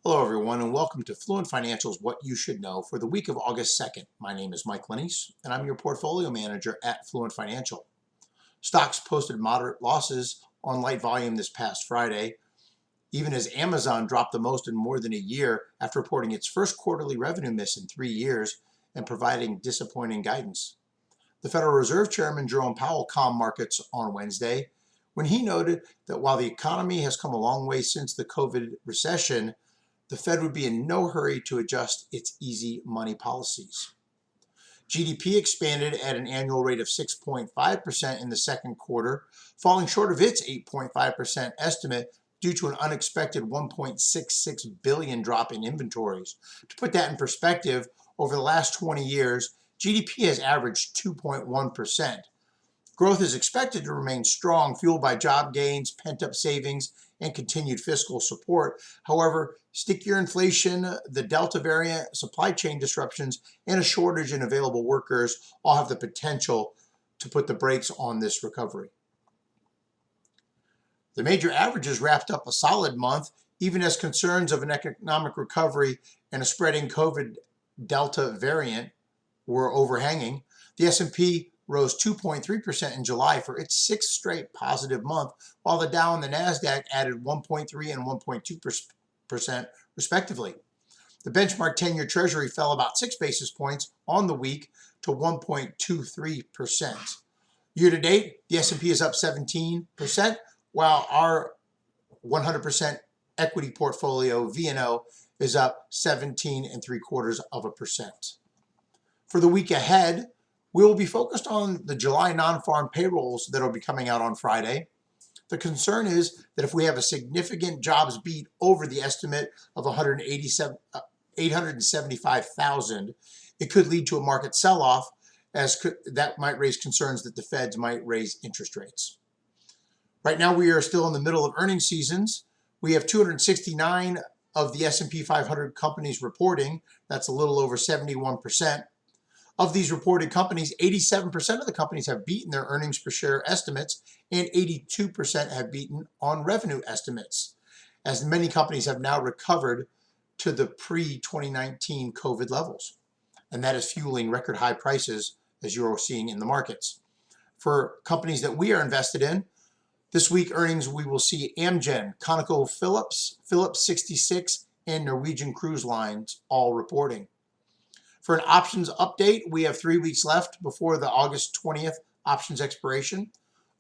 Hello everyone and welcome to Fluent Financial's What You Should Know for the week of August 2nd. My name is Mike Lanese and I'm your portfolio manager at Fluent Financial. Stocks posted moderate losses on light volume this past Friday, even as Amazon dropped the most in more than a year after reporting its first quarterly revenue miss in 3 years and providing disappointing guidance. The Federal Reserve Chairman Jerome Powell calmed markets on Wednesday when he noted that while the economy has come a long way since the COVID recession, the Fed would be in no hurry to adjust its easy money policies. GDP expanded at an annual rate of 6.5% in the second quarter, falling short of its 8.5% estimate due to an unexpected $1.66 billion drop in inventories. To put that in perspective, over the last 20 years, GDP has averaged 2.1%. Growth is expected to remain strong, fueled by job gains, pent-up savings, and continued fiscal support. However, stickier inflation, the Delta variant, supply chain disruptions, and a shortage in available workers all have the potential to put the brakes on this recovery. The major averages wrapped up a solid month, even as concerns of an economic recovery and a spreading COVID Delta variant were overhanging. The S&P rose 2.3% in July for its sixth straight positive month, while the Dow and the Nasdaq added 1.3 and 1.2% respectively. The benchmark 10-year Treasury fell about 6 basis points on the week to 1.23%. Year to date, the S&P is up 17%, while our 100% equity portfolio, VNO, is up 17.75%. For the week ahead, we will be focused on the July non-farm payrolls that will be coming out on Friday. The concern is that if we have a significant jobs beat over the estimate of 875,000, it could lead to a market sell-off, as that might raise concerns that the Feds might raise interest rates. Right now, we are still in the middle of earnings seasons. We have 269 of the S&P 500 companies reporting. That's a little over 71%. Of these reported companies, 87% of the companies have beaten their earnings per share estimates and 82% have beaten on revenue estimates, as many companies have now recovered to the pre-2019 COVID levels. And that is fueling record high prices, as you're seeing in the markets. For companies that we are invested in, this week earnings we will see Amgen, ConocoPhillips, Phillips 66, and Norwegian Cruise Lines all reporting. For an options update, we have 3 weeks left before the August 20th options expiration.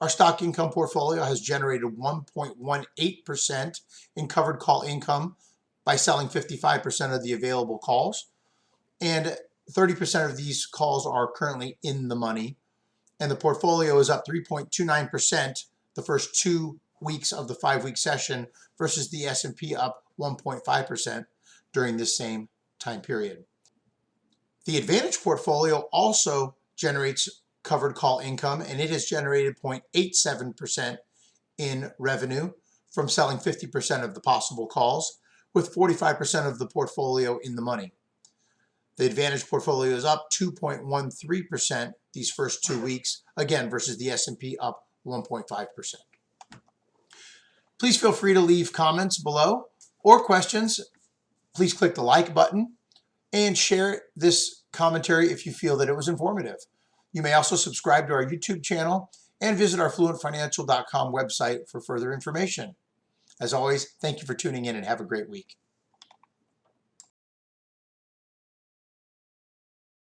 Our stock income portfolio has generated 1.18% in covered call income by selling 55% of the available calls. And 30% of these calls are currently in the money. And the portfolio is up 3.29% the first 2 weeks of the 5-week session versus the S&P up 1.5% during this same time period. The Advantage portfolio also generates covered call income, and it has generated 0.87% in revenue from selling 50% of the possible calls, with 45% of the portfolio in the money. The Advantage portfolio is up 2.13% these first 2 weeks, again versus the S&P up 1.5%. Please feel free to leave comments below or questions. Please click the like button and share this commentary if you feel that it was informative. You may also subscribe to our YouTube channel and visit our fluentfinancial.com website for further information. As always, thank you for tuning in and have a great week.